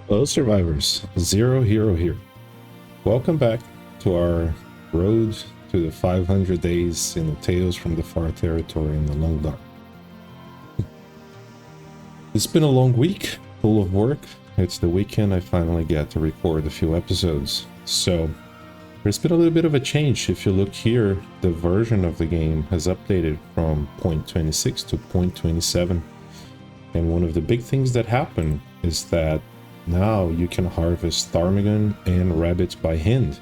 Hello survivors, Zero Hero here. Welcome back to our road to the 500 days in the Tales from the Far Territory in the Long Dark. It's been a long week, full of work. It's the weekend I finally get to record a few episodes. So there's been a little bit of a change. If you look here, the version of the game has updated from 0.26 to 0.27. And one of the big things that happened is that now you can harvest ptarmigan and rabbits by hand,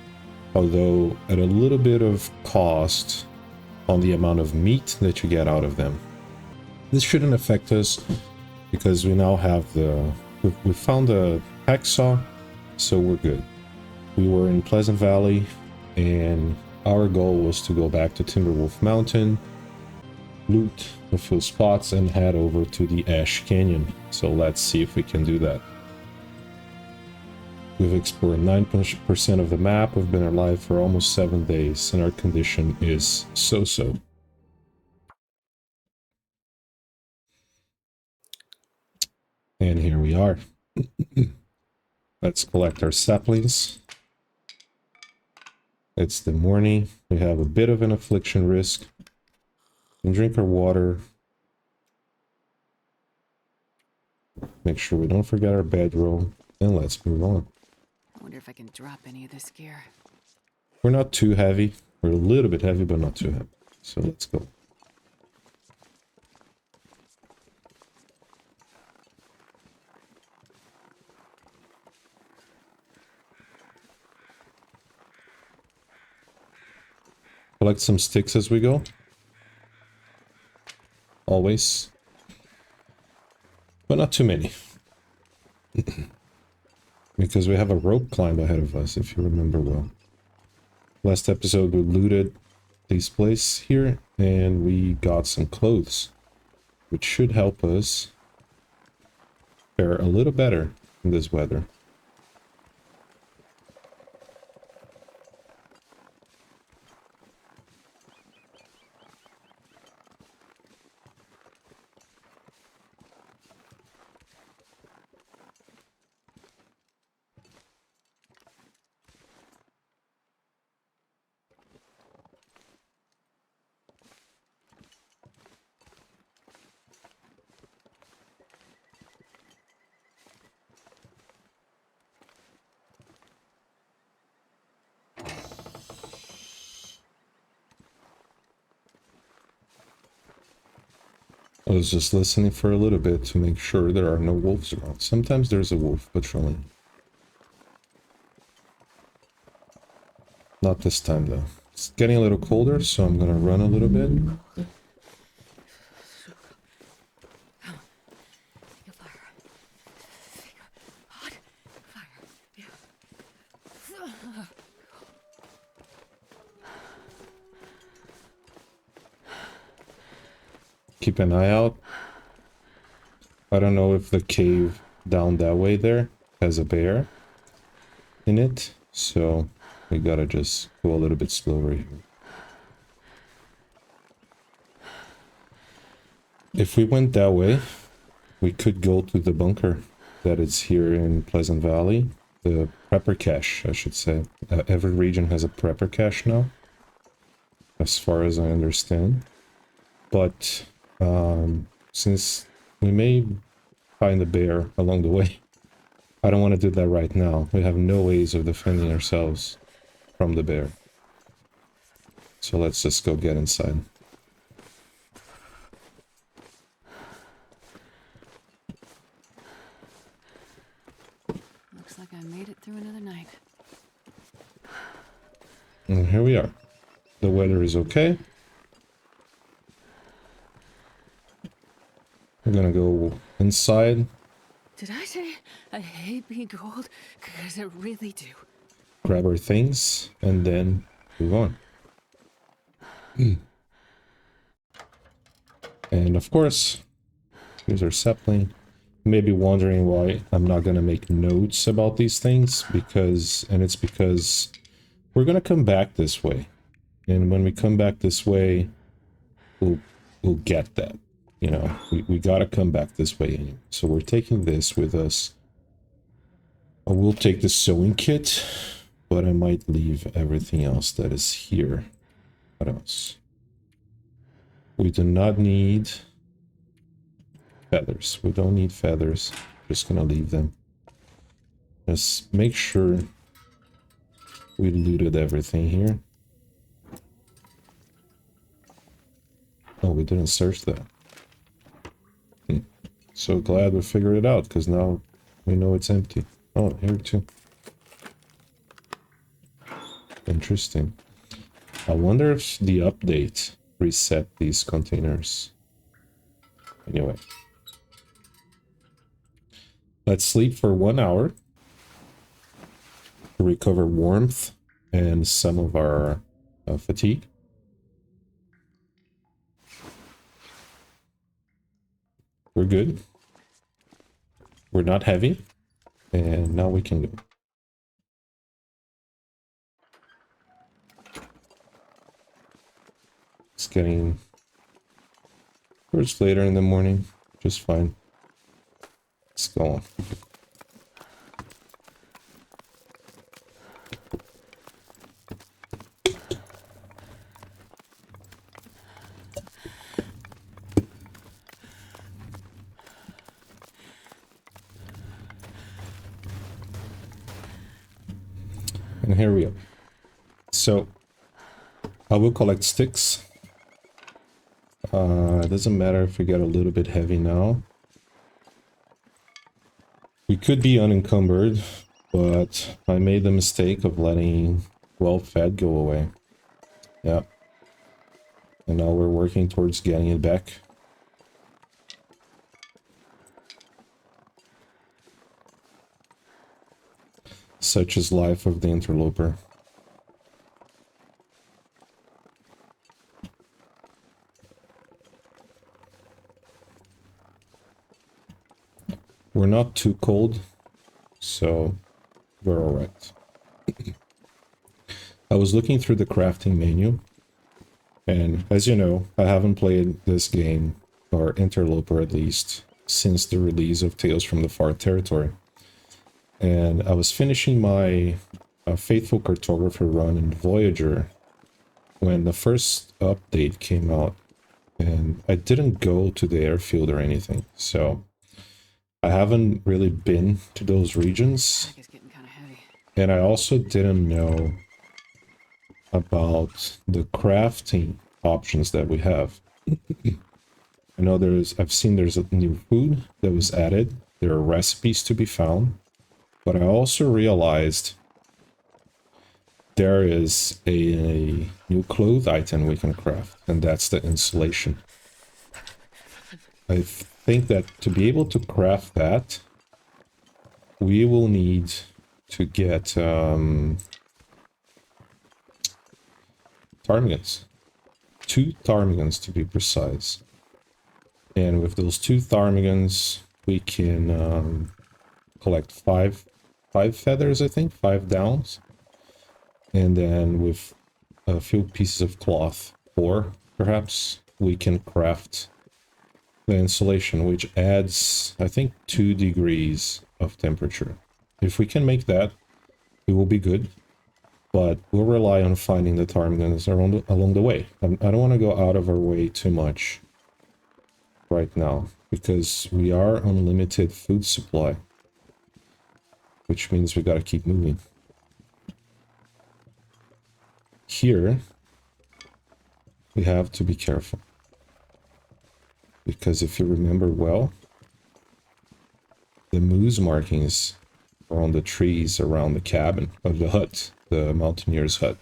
although at a little bit of cost on the amount of meat that you get out of them. This shouldn't affect us because we now have we found a hacksaw, so we're good. We were in Pleasant Valley and our goal was to go back to Timberwolf Mountain, loot a few spots and head over to the Ash Canyon. So let's see if we can do that. We've explored 9% of the map. We've been alive for almost 7 days, and our condition is so-so. And here we are. Let's collect our saplings. It's the morning. We have a bit of an affliction risk. And drink our water. Make sure we don't forget our bedroll. And let's move on. I wonder if I can drop any of this gear. We're not too heavy. We're a little bit heavy, but not too heavy. So let's go. Collect some sticks as we go. Always. But not too many. Because we have a rope climb ahead of us, if you remember well. Last episode we looted this place here, and we got some clothes, which should help us fare a little better in this weather. I was just listening for a little bit to make sure there are no wolves around. Sometimes there's a wolf patrolling. Not this time though. It's getting a little colder, so I'm gonna run a little bit. Keep an eye out. I don't know if the cave down that way there has a bear in it, so we gotta just go a little bit slower here. If we went that way, we could go to the bunker that is here in Pleasant Valley. The prepper cache, I should say. Every region has a prepper cache now, as far as I understand. But since we may find a bear along the way, I don't want to do that right now. We have no ways of defending ourselves from the bear. So let's just go get inside. Looks like I made it through another night. And here we are. The weather is okay. We're gonna go inside. Did I say I hate being cold? Because I really do. Grab our things, and then move on. And of course, here's our sapling. You may be wondering why I'm not gonna make notes about these things, it's because we're gonna come back this way. And when we come back this way, we'll get that. You know, we gotta come back this way anyway. So we're taking this with us. I will take the sewing kit, but I might leave everything else that is here. What else? We do not need feathers. We don't need feathers. Just gonna leave them. Just make sure we looted everything here. Oh, we didn't search that. So glad we figured it out, because now we know it's empty. Oh, here too. Interesting. I wonder if the update reset these containers. Anyway. Let's sleep for 1 hour to recover warmth and some of our fatigue. We're good. We're not heavy. And now we can go. It's getting towards later in the morning. Just fine. Let's go on. And here we are. So I will collect sticks. It doesn't matter if we get a little bit heavy now. We could be unencumbered, but I made the mistake of letting well-fed go away. Yeah. And now we're working towards getting it back. Such is life of the interloper. We're not too cold, so we're alright. I was looking through the crafting menu, and as you know, I haven't played this game, or Interloper at least, since the release of Tales from the Far Territory. And I was finishing my Faithful Cartographer run in Voyager when the first update came out, and I didn't go to the airfield or anything, so I haven't really been to those regions. It's getting kind of heavy. And I also didn't know about the crafting options that we have. I know I've seen there's a new food that was added. There are recipes to be found. But I also realized there is a new cloth item we can craft, and that's the insulation. I think that to be able to craft that, we will need to get ptarmigans. 2 ptarmigans to be precise. And with those 2 ptarmigans, we can collect 5 feathers, I think, 5 downs. And then with a few pieces of cloth, 4 perhaps, we can craft the insulation, which adds, I think, 2 degrees of temperature. If we can make that, it will be good. But we'll rely on finding the ptarmigans along the way. I don't want to go out of our way too much right now, because we are on limited food supply, which means we gotta keep moving. Here, we have to be careful, because if you remember well, the moose markings are on the trees around the cabin, of the hut, the mountaineer's hut.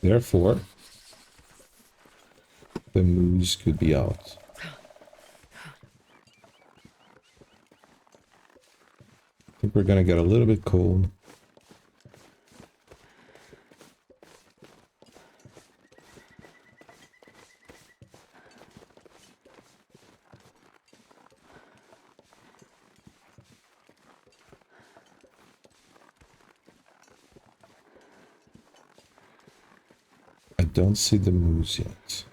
Therefore, the moose could be out. I think we're gonna get a little bit cold. I don't see the moose yet.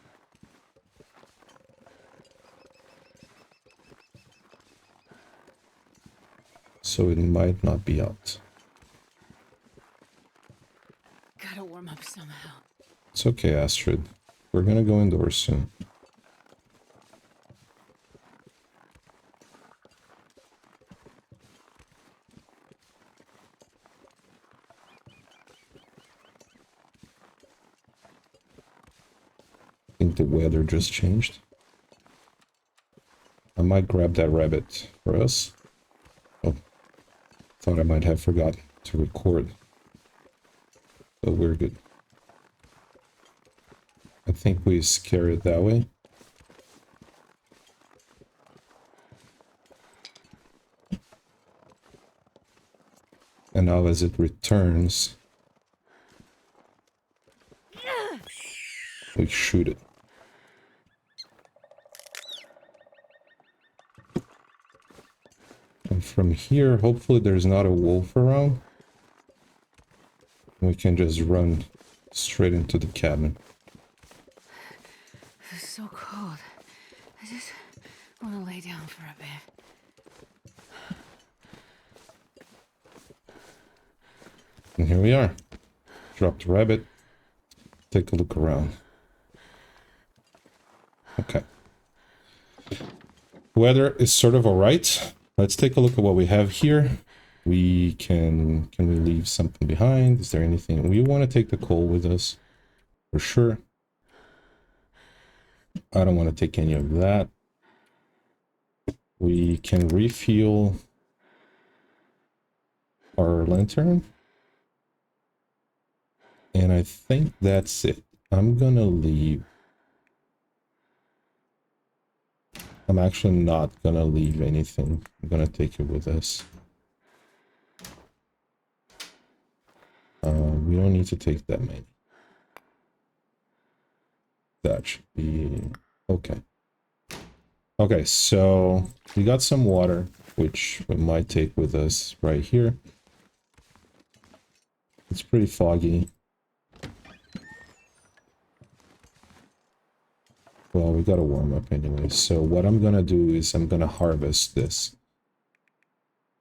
so it might not be out. Gotta warm up somehow. It's okay, Astrid. We're gonna go indoors soon. I think the weather just changed. I might grab that rabbit for us. Oh, thought I might have forgotten to record. But we're good. I think we scare it that way. And now as it returns, we shoot it. And from here, hopefully there's not a wolf around. We can just run straight into the cabin. It's so cold. I just want to lay down for a bit. And here we are. Drop the rabbit. Take a look around. Okay. Weather is sort of alright. Let's take a look at what we have here. We can we leave something behind? Is there anything? We want to take the coal with us. For sure. I don't want to take any of that. We can refuel our lantern. And I think that's it. I'm gonna leave. I'm actually not gonna leave anything. I'm gonna take it with us. We don't need to take that many. That should be okay. Okay, so we got some water, which we might take with us right here. It's pretty foggy. Well, we gotta warm up anyway. So what I'm gonna do is I'm gonna harvest this.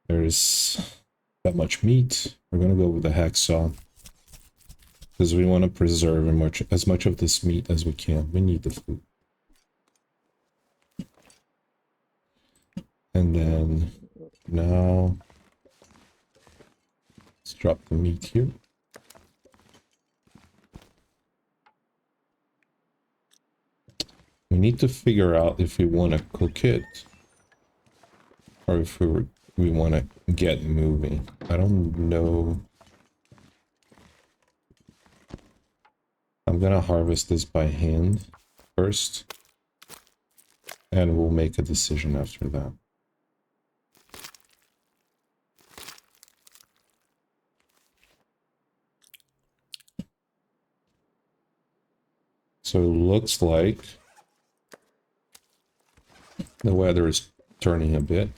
There's that much meat. We're gonna go with the hacksaw. Because we want to preserve as much of this meat as we can. We need the food. And then now let's drop the meat here. We need to figure out if we want to cook it or if we want to get moving. I don't know. I'm gonna harvest this by hand first, and we'll make a decision after that. So it looks like the weather is turning a bit.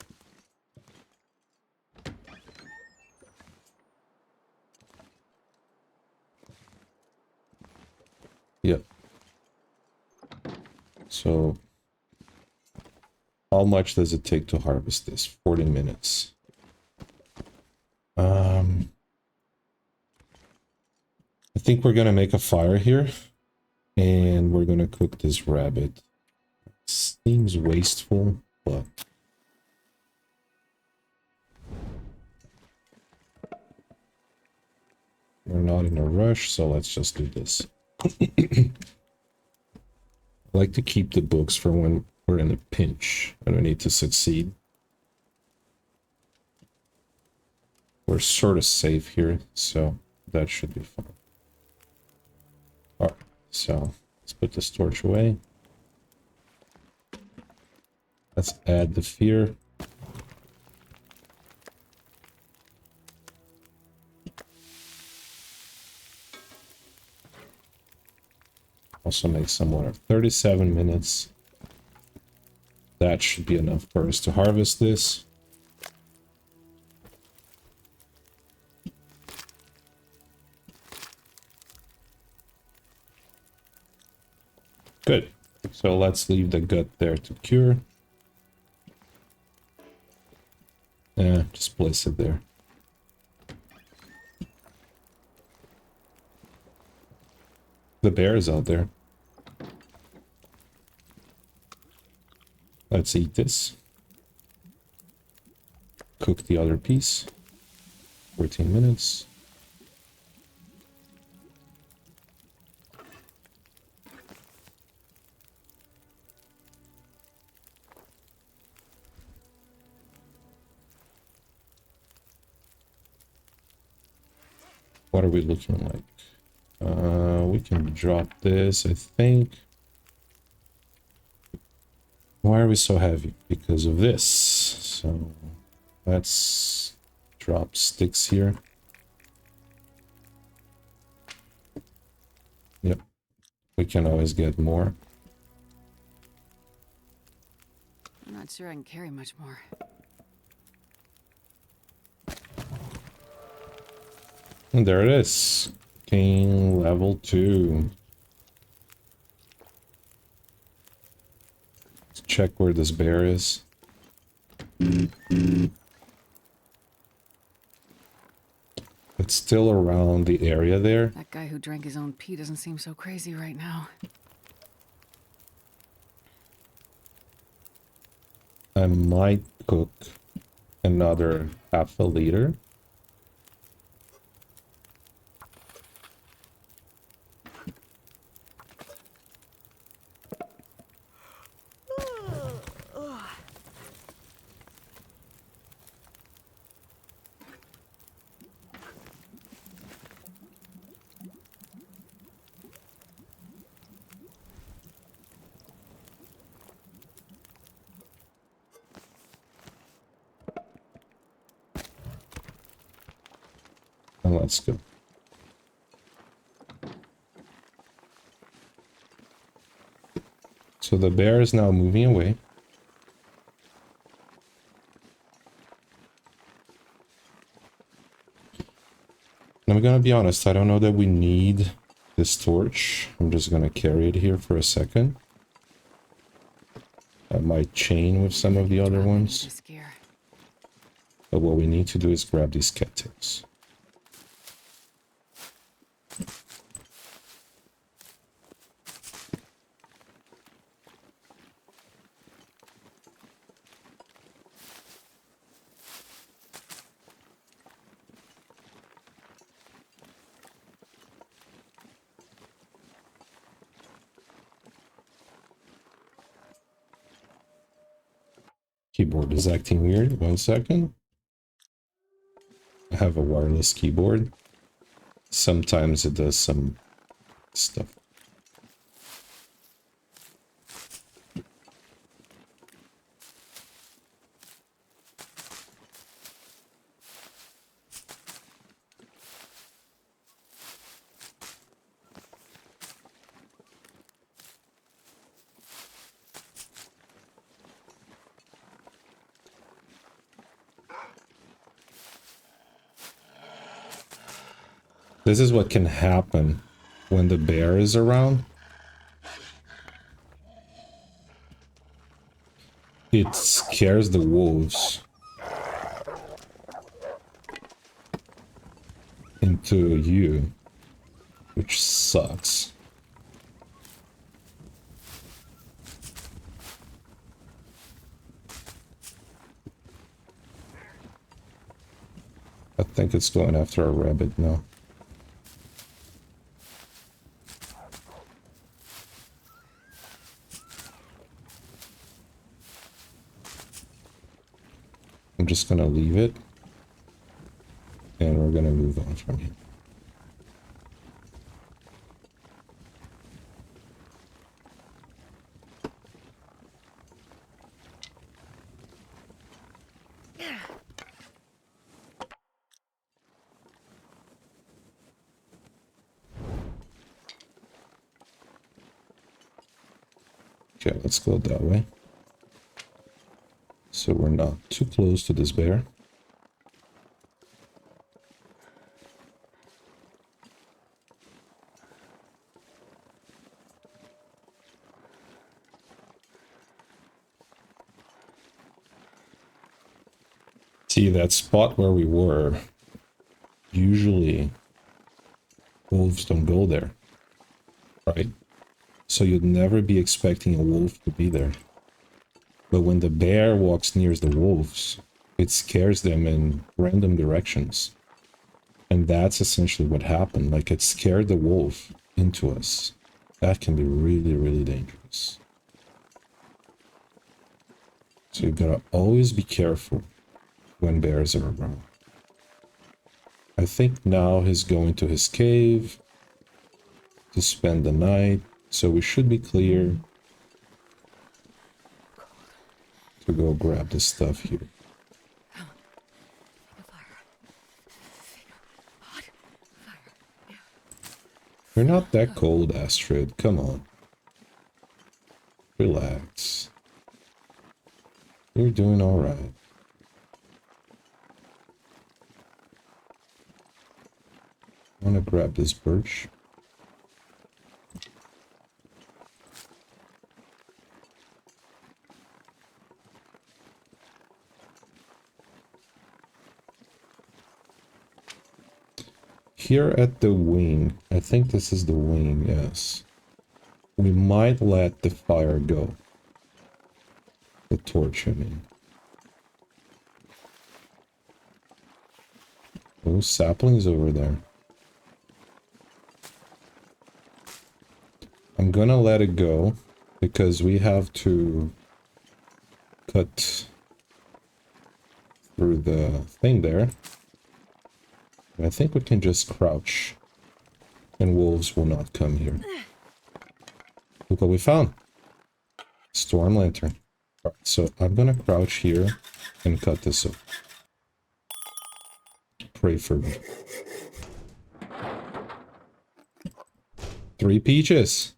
Yep. So how much does it take to harvest this? 40 minutes. I think we're gonna make a fire here and we're gonna cook this rabbit. Seems wasteful, but we're not in a rush, so let's just do this. I like to keep the books for when we're in a pinch. I don't need to succeed. We're sort of safe here, so that should be fine. Alright, so let's put this torch away. Let's add the fear. Also make some water. 37 minutes. That should be enough for us to harvest this. Good. So let's leave the gut there to cure. Just Just place it there. The bear is out there. Let's eat this. Cook the other piece. 14 minutes. What are we looking like? We can drop this, I think. Why are we so heavy? Because of this. So let's drop sticks here. Yep. We can always get more. I'm not sure I can carry much more. And there it is. King level 2. Let's check where this bear is. It's still around the area there. That guy who drank his own pee doesn't seem so crazy right now. I might cook another half a liter. And let's go. So the bear is now moving away. And I'm gonna be honest, I don't know that we need this torch. I'm just gonna carry it here for a second. I might chain with some of the other ones. But what we need to do is grab these cattails. Keyboard is acting weird. 1 second. I have a wireless keyboard. Sometimes it does some stuff. This is what can happen when the bear is around. It scares the wolves into you, which sucks. I think it's going after a rabbit now. I'm just gonna leave it, and we're gonna move on from here. Okay, let's go that way. So we're not too close to this bear. See, that spot where we were, usually wolves don't go there, right? So you'd never be expecting a wolf to be there. But when the bear walks near the wolves, it scares them in random directions. And that's essentially what happened. Like, it scared the wolf into us. That can be really, really dangerous. So you gotta always be careful when bears are around. I think now he's going to his cave to spend the night, so we should be clear to go grab the stuff here. You're not that cold, Astrid. Come on. Relax. You're doing alright. I want to grab this birch. Here at the wing, I think this is the wing, yes. We might let the fire go. The torch, I mean. Those saplings over there. I'm gonna let it go because we have to cut through the thing there. I think we can just crouch and wolves will not come here. Look what we found. Storm lantern. Alright, so I'm gonna crouch here and cut this up. Pray for me. 3 peaches.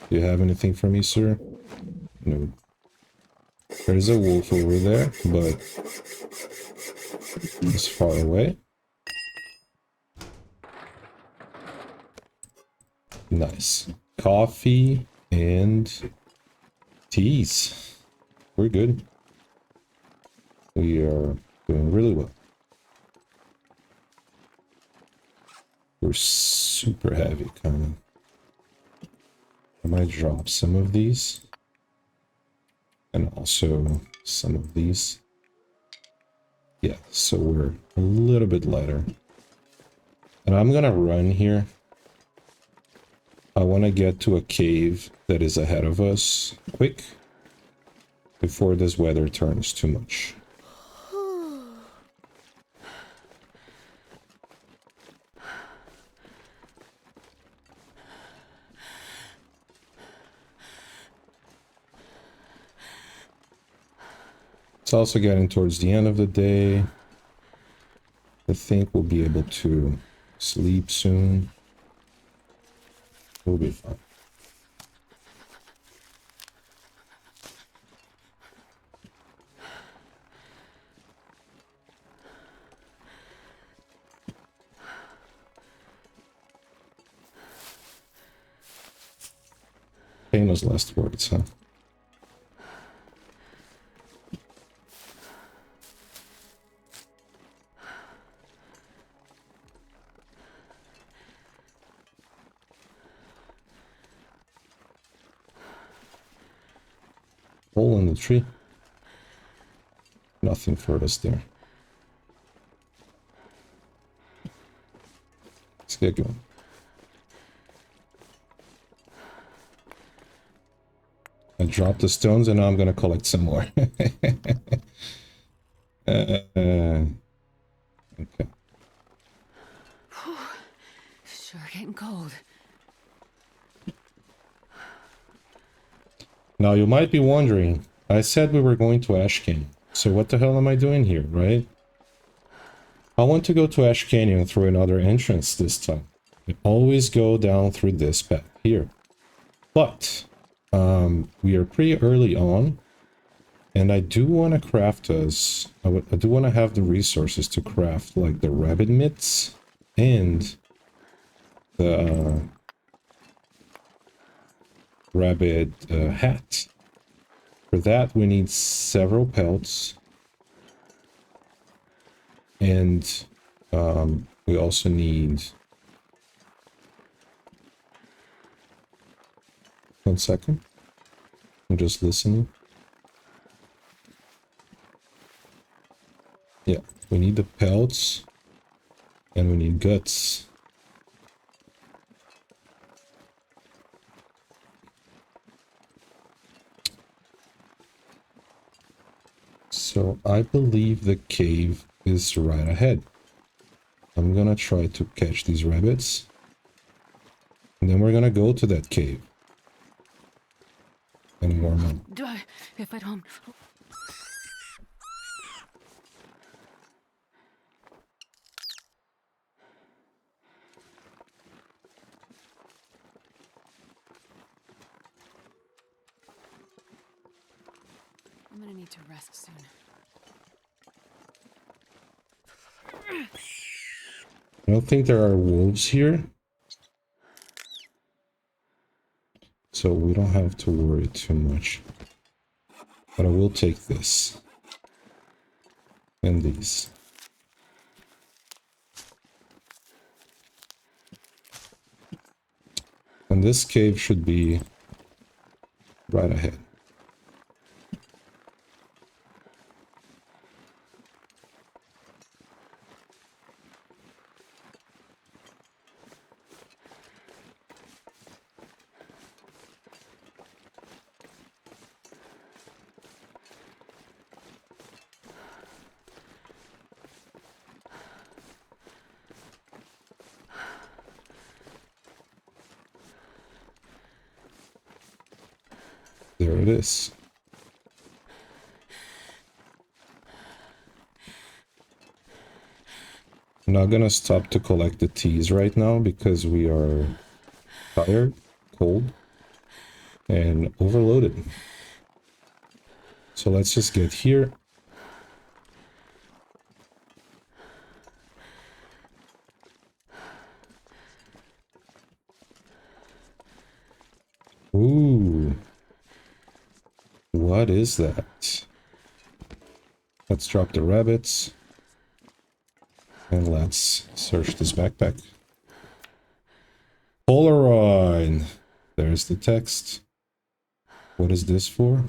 Do you have anything for me, sir? No. There's a wolf over there, but it's far away. Nice. Coffee and teas. We're good. We are doing really well. We're super heavy, kind of. I might drop some of these. And also some of these. Yeah, so we're a little bit lighter. And I'm gonna run here. I want to get to a cave that is ahead of us quick before this weather turns too much. It's also getting towards the end of the day. I think we'll be able to sleep soon. We'll be fine. Famous last words, huh? Hole in the tree. Nothing for us there. Let's get going. I dropped the stones and now I'm gonna collect some more. Okay. Sure getting cold. Now you might be wondering, I said we were going to Ash Canyon, so what the hell am I doing here, right? I want to go to Ash Canyon through another entrance this time. I always go down through this path here. But, we are pretty early on, and I do want to craft us, I do want to have the resources to craft, like, the rabbit mitts and the rabbit hat. For that, we need several pelts. And we also need... 1 second. I'm just listening. Yeah, we need the pelts. And we need guts. So I believe the cave is right ahead. I'm gonna try to catch these rabbits. And then we're gonna go to that cave. And warm up. Do I, if I don't... I'm gonna need to rest soon. I don't think there are wolves here. So we don't have to worry too much. But I will take this. And these. And this cave should be right ahead. There it is. I'm not gonna stop to collect the teas right now because we are tired, cold, and overloaded. So let's just get here. Ooh. What is that? Let's drop the rabbits. And let's search this backpack. Polaroid! There's the text. What is this for?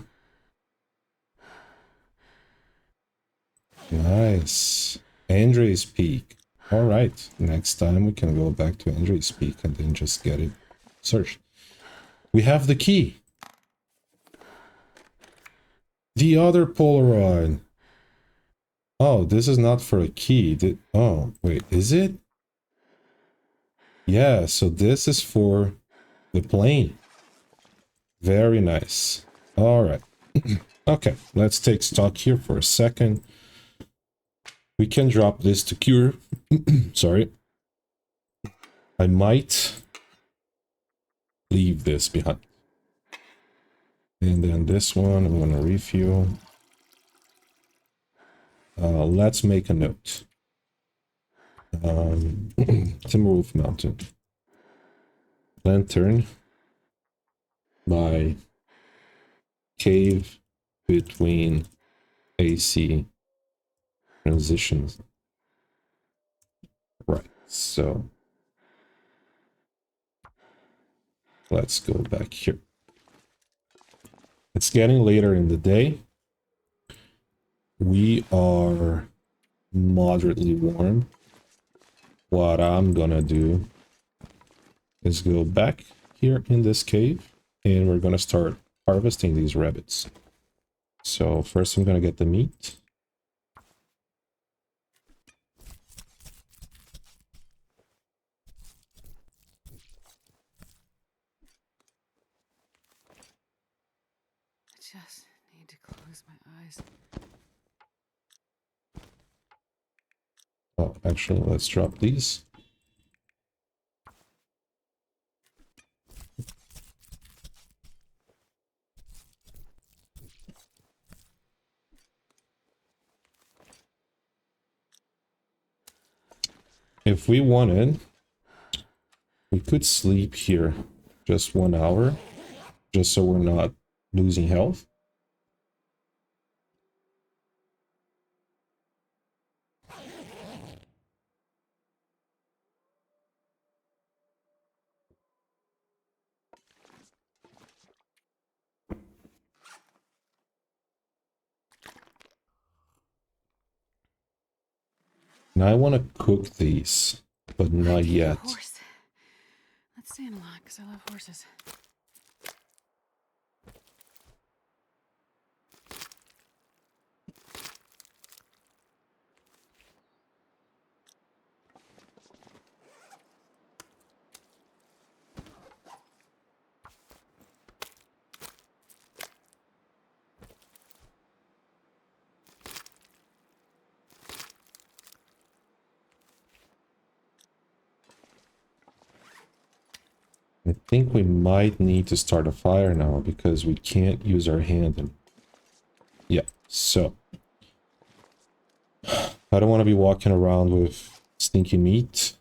Nice. Andre's Peak. Alright, next time we can go back to Andre's Peak and then just get it searched. We have the key. The other Polaroid. Oh, this is not for a key. Oh, wait, is it? Yeah, so this is for the plane. Very nice. Alright. Okay, let's take stock here for a second. We can drop this to cure. Sorry. I might leave this behind. And then this one, I'm going to refuel. Let's make a note. Timberwolf Mountain. Lantern by cave between AC transitions. Right, so let's go back here. It's getting later in the day. We are moderately warm. What I'm gonna do is go back here in this cave and we're gonna start harvesting these rabbits. So first I'm gonna get the meat. I just need to close my eyes. Oh, actually, let's drop these. If we wanted, we could sleep here just 1 hour, just so we're not losing health. Now I want to cook these, but not yet. Horse. Let's stay in a lot, because I love horses. I think we might need to start a fire now because we can't use our hand. And yeah, so I don't want to be walking around with stinky meat.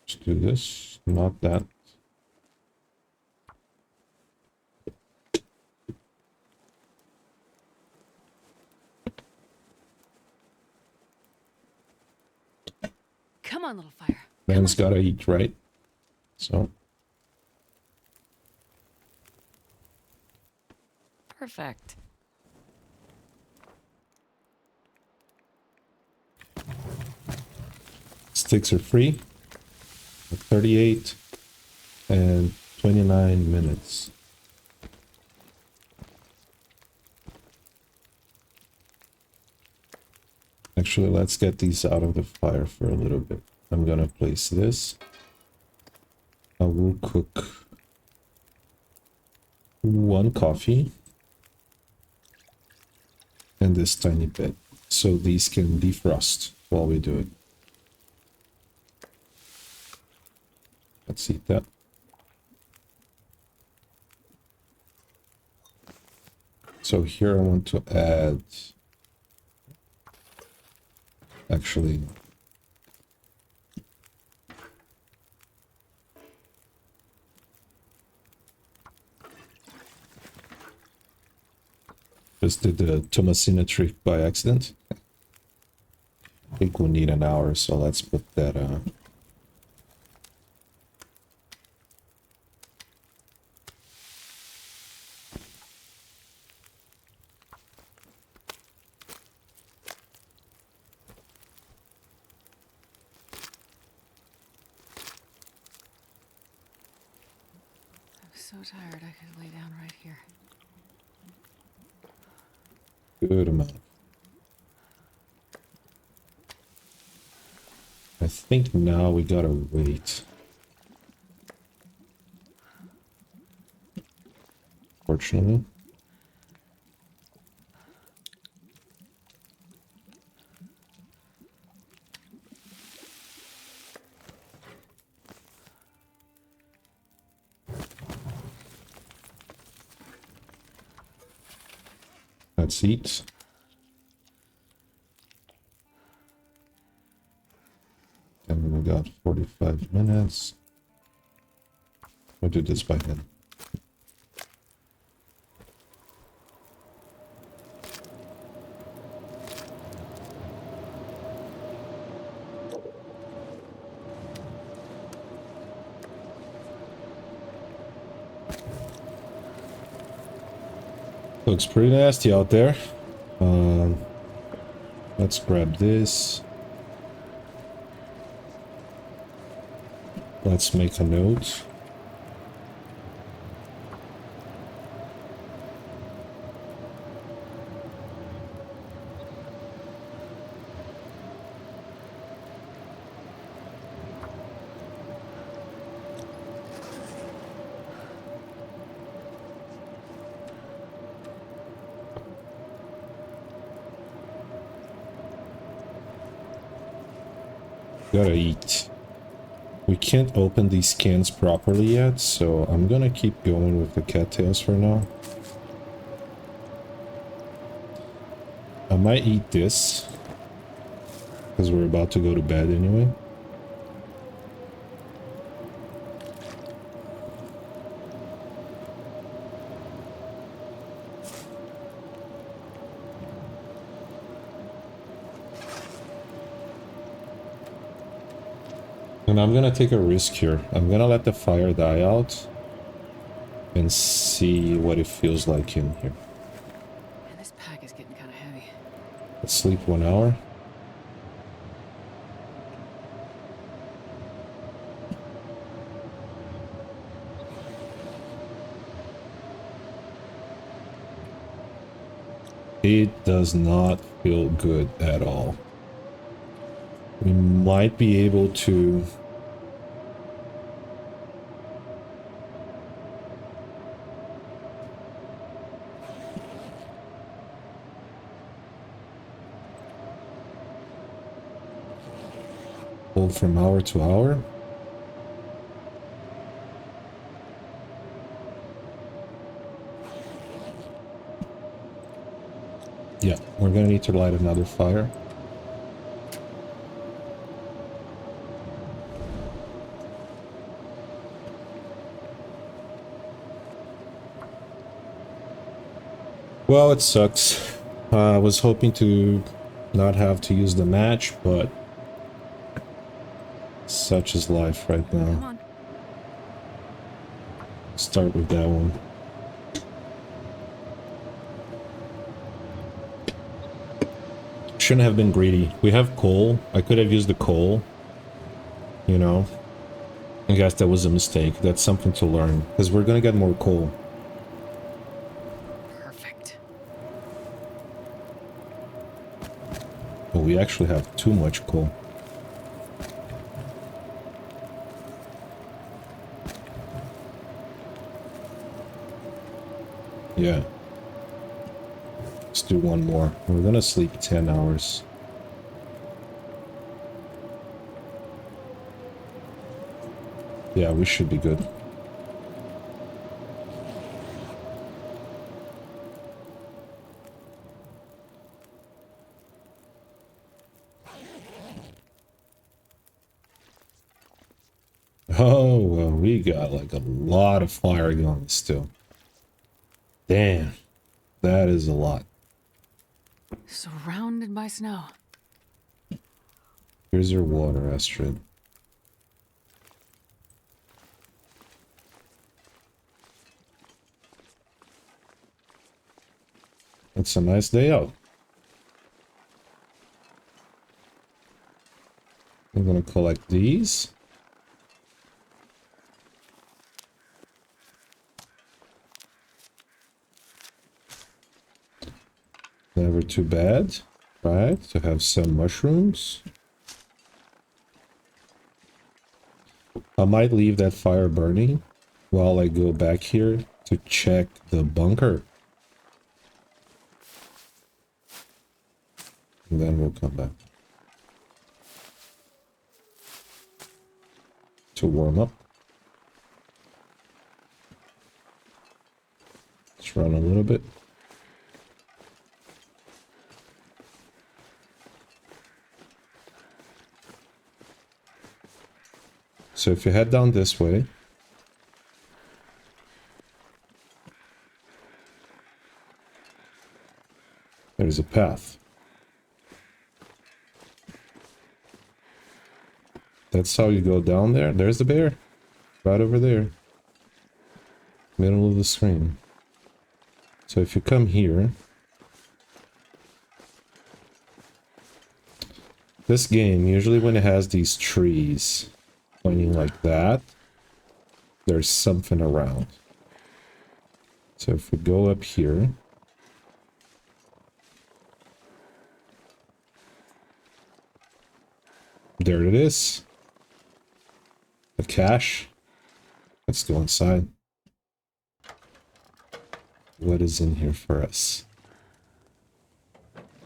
Let's do this, not that. Come on, little fire. Man's gotta eat, right? So Perfect. sticks are free. 38 and 29 minutes. Actually, let's get these out of the fire for a little bit. I'm gonna place this. I will cook 1 coffee and this tiny bit, so these can defrost while we do it. Let's eat that. So here I want to add, actually, just did the Tomasina trick by accident. I think we'll need an hour, so let's put that So tired I could lay down right here. good amount. I think now we gotta wait. Fortunately. Let's eat. And we got 45 minutes. We'll do this by hand. Looks pretty nasty out there. Let's grab this. Let's make a note. Gotta eat. We can't open these cans properly yet, so I'm gonna keep going with the cattails for now. I might eat this, because we're about to go to bed anyway. And I'm gonna take a risk here. I'm gonna let the fire die out. and see what it feels like in here. Man, this pack is getting kind of heavy. Let's sleep 1 hour. It does not feel good at all. We might be able to hold from hour to hour. Yeah, we're gonna need to light another fire. Well, it sucks. I was hoping to not have to use the match, but such is life right Come now. on. Start with that one. Shouldn't have been greedy. We have coal. I could have used the coal. You know? I guess that was a mistake. That's something to learn. Because we're gonna get more coal. Perfect. But we actually have too much coal. Yeah. Let's do one more. We're gonna sleep 10 hours. Yeah, we should be good. Oh, well, we got like a lot of fire going still. Damn. That is a lot. Surrounded by snow. Here's your water, Astrid. It's a nice day out. I'm gonna collect these. Never too bad, right? To have some mushrooms. I might leave that fire burning while I go back here to check the bunker. And then we'll come back to warm up. Let's run a little bit. So if you head down this way, there's a path. That's how you go down there. There's the bear. Right over there. Middle of the screen. So if you come here, this game, usually when it has these trees pointing like that, there's something around. So if we go up here, there it is. The cache. Let's go inside. What is in here for us?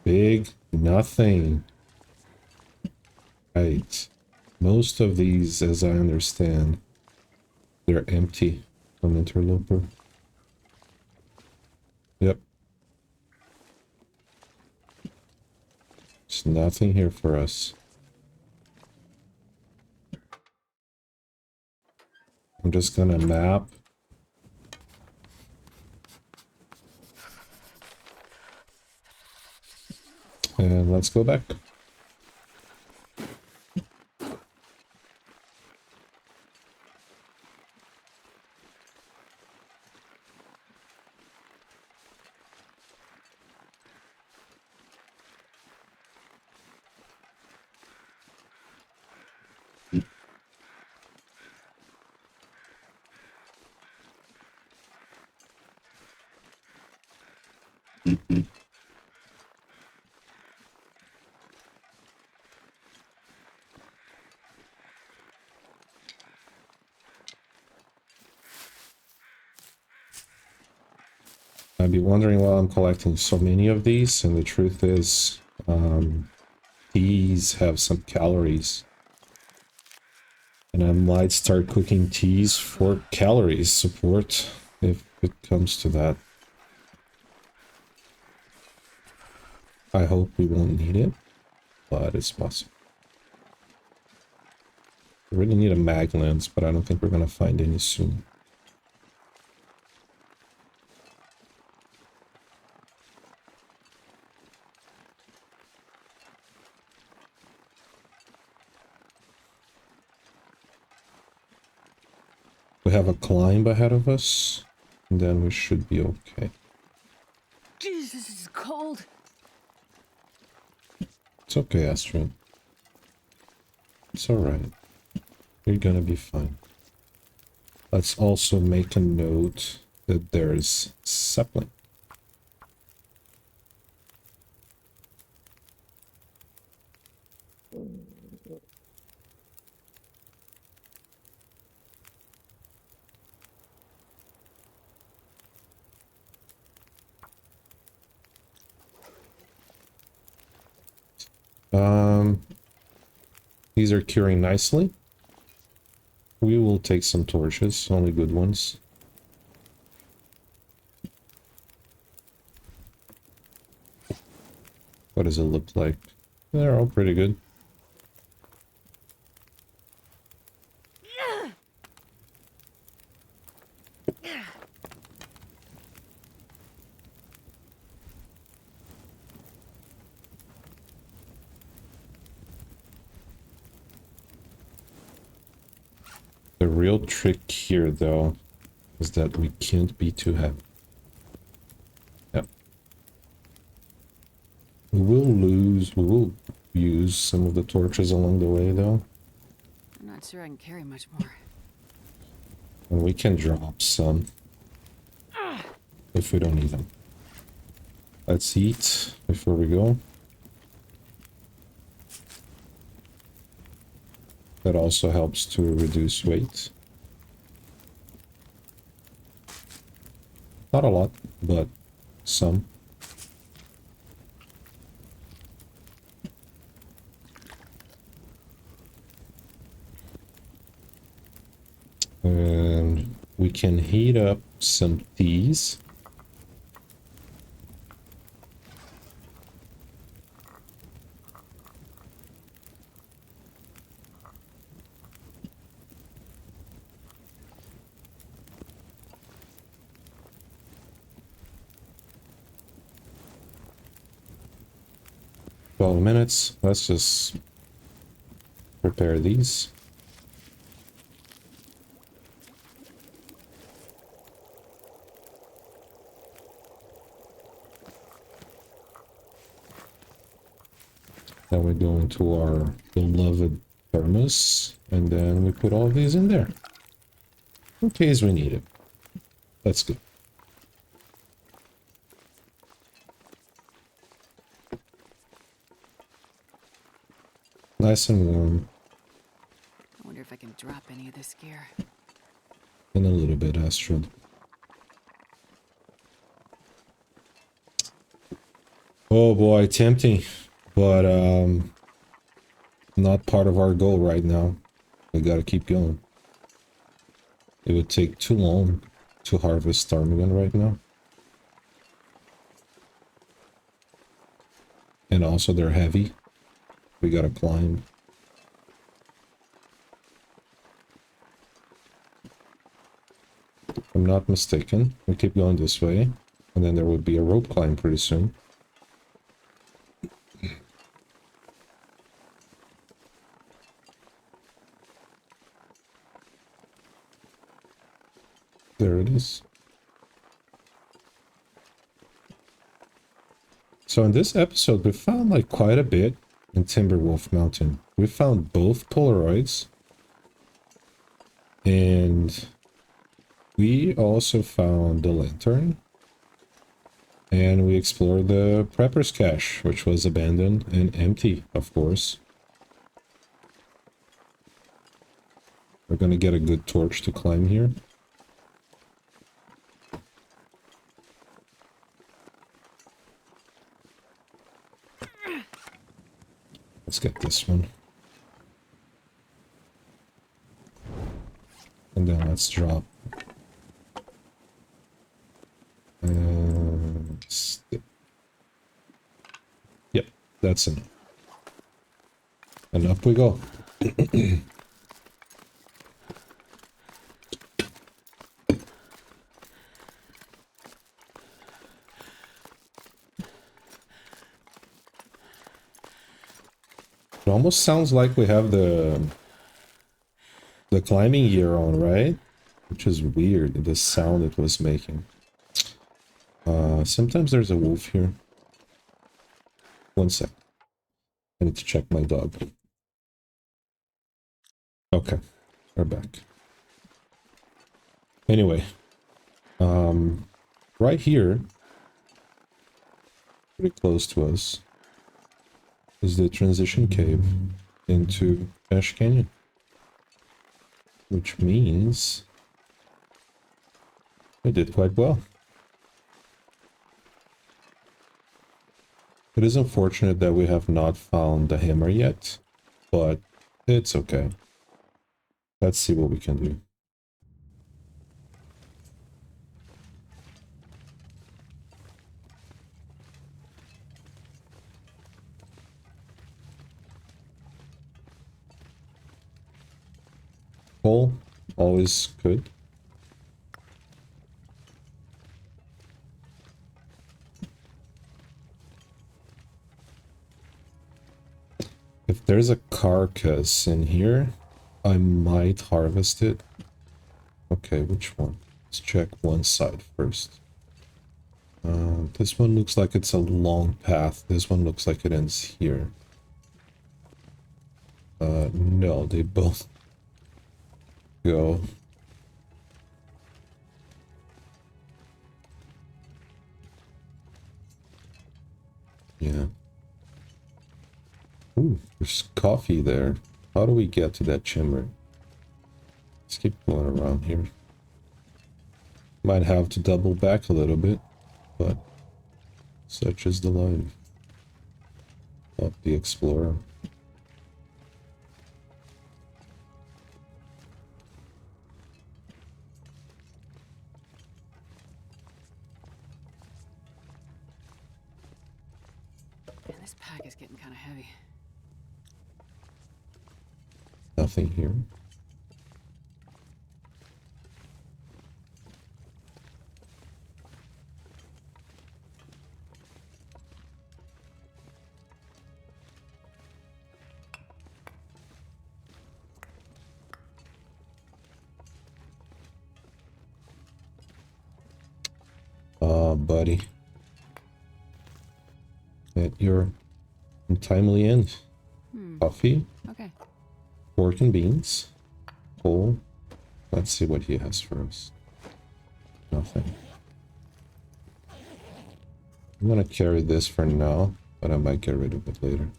Big nothing. Right. Most of these, as I understand, they're empty on Interloper. Yep. There's nothing here for us. I'm just gonna map. And let's go back. I'd be wondering why I'm collecting so many of these, and the truth is, these have some calories. And I might start cooking teas for calories support, if it comes to that. I hope we won't need it, but it's possible. We really need a mag lens, but I don't think we're gonna find any soon. We have a climb ahead of us, and then we should be okay. Jesus, this is cold. It's okay, Astrid. It's alright. You're gonna be fine. Let's also make a note that there's sapling. These are curing nicely. We will take some torches, only good ones. What does it look like? They're all pretty good. The real trick here, though, is that we can't be too heavy. Yep. We will use some of the torches along the way, though. I'm not sure I can carry much more. And we can drop some if we don't need them. Let's eat before we go. That also helps to reduce weight. Not a lot, but some. And we can heat up some teas. Minutes. Let's just prepare these. Then we go into our beloved thermos, and then we put all of these in there in case we need it. That's good. Nice and warm. I wonder if I can drop any of this gear. In a little bit, Astrid. Oh boy, tempting. But not part of our goal right now. We gotta keep going. It would take too long to harvest ptarmigan right now. And also they're heavy. We gotta climb. If I'm not mistaken, we keep going this way, and then there would be a rope climb pretty soon. There it is. So in this episode, we found like quite a bit in Timberwolf Mountain. We found both Polaroids, and we also found the lantern. And we explored the Prepper's Cache, which was abandoned and empty, of course. We're gonna get a good torch to climb here. Let's get this one. And then let's drop. Yep, that's enough. And up we go. It almost sounds like we have the climbing gear on, right? Which is weird, the sound it was making. Sometimes there's a wolf here. One sec. I need to check my dog. Okay, we're back. Anyway, right here, pretty close to us, is the transition cave into Ash Canyon. Which means we did quite well. It is unfortunate that we have not found the hammer yet, but it's okay. Let's see what we can do. Coal, always good. If there's a carcass in here, I might harvest it. Okay, which one? Let's check one side first. This one looks like it's a long path. This one looks like it ends here. No, they both go. Yeah. Ooh, there's coffee there. How do we get to that chamber? Let's keep going around here. Might have to double back a little bit, but such is the life of the explorer. Man, this pack is getting kind of heavy. Nothing here. Buddy. At your untimely end. Coffee. Okay. Pork and beans. Coal. Let's see what he has for us. Nothing. I'm gonna carry this for now, but I might get rid of it later.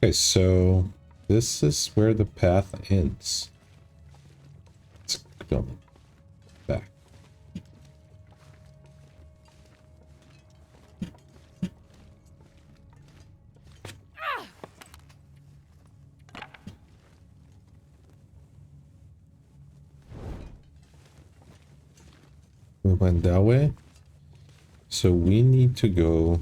Okay, so this is where the path ends. Let's go back. We went that way. So we need to go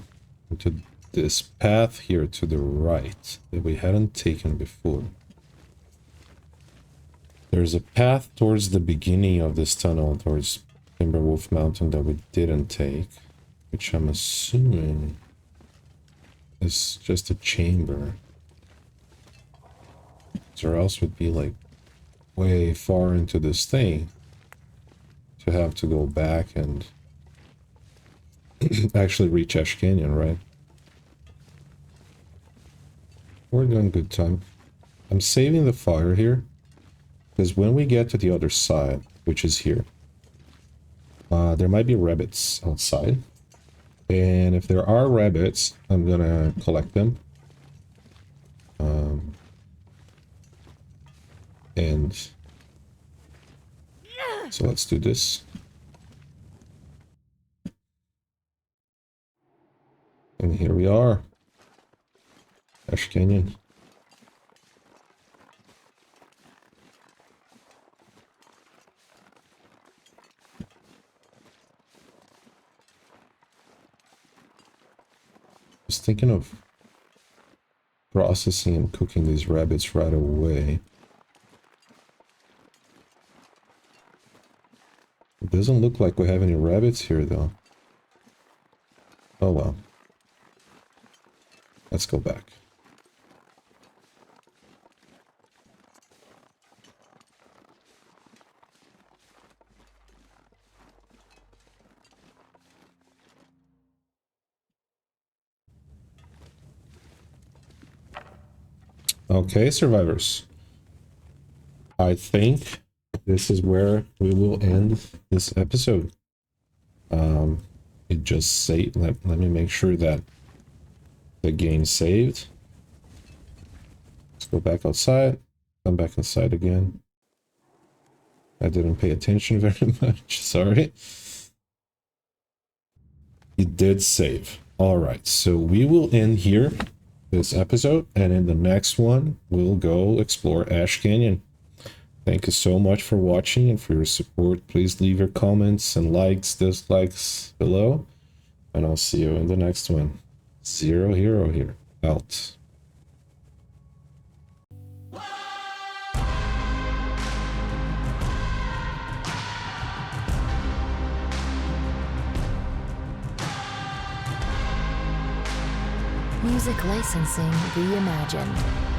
into this path here to the right that we hadn't taken before. There's a path towards the beginning of this tunnel towards Timberwolf Mountain that we didn't take, which I'm assuming is just a chamber. Or else would be like way far into this thing to have to go back and actually reach Ash Canyon, right? We're doing good time. I'm saving the fire here because when we get to the other side, which is here, there might be rabbits outside. And if there are rabbits, I'm gonna collect them. And so let's do this. And here we are. Ash Canyon. I was thinking of processing and cooking these rabbits right away. It doesn't look like we have any rabbits here, though. Oh well. Let's go back. Okay, survivors. I think this is where we will end this episode. It just saved. Let me make sure that the game saved. Let's go back outside. Come back inside again. I didn't pay attention very much. Sorry. It did save. All right, so we will end here this episode, and in the next one, we'll go explore Ash Canyon. Thank you so much for watching and for your support. Please leave your comments and likes, dislikes below. And I'll see you in the next one. Zero Hero here. Out. Music licensing reimagined.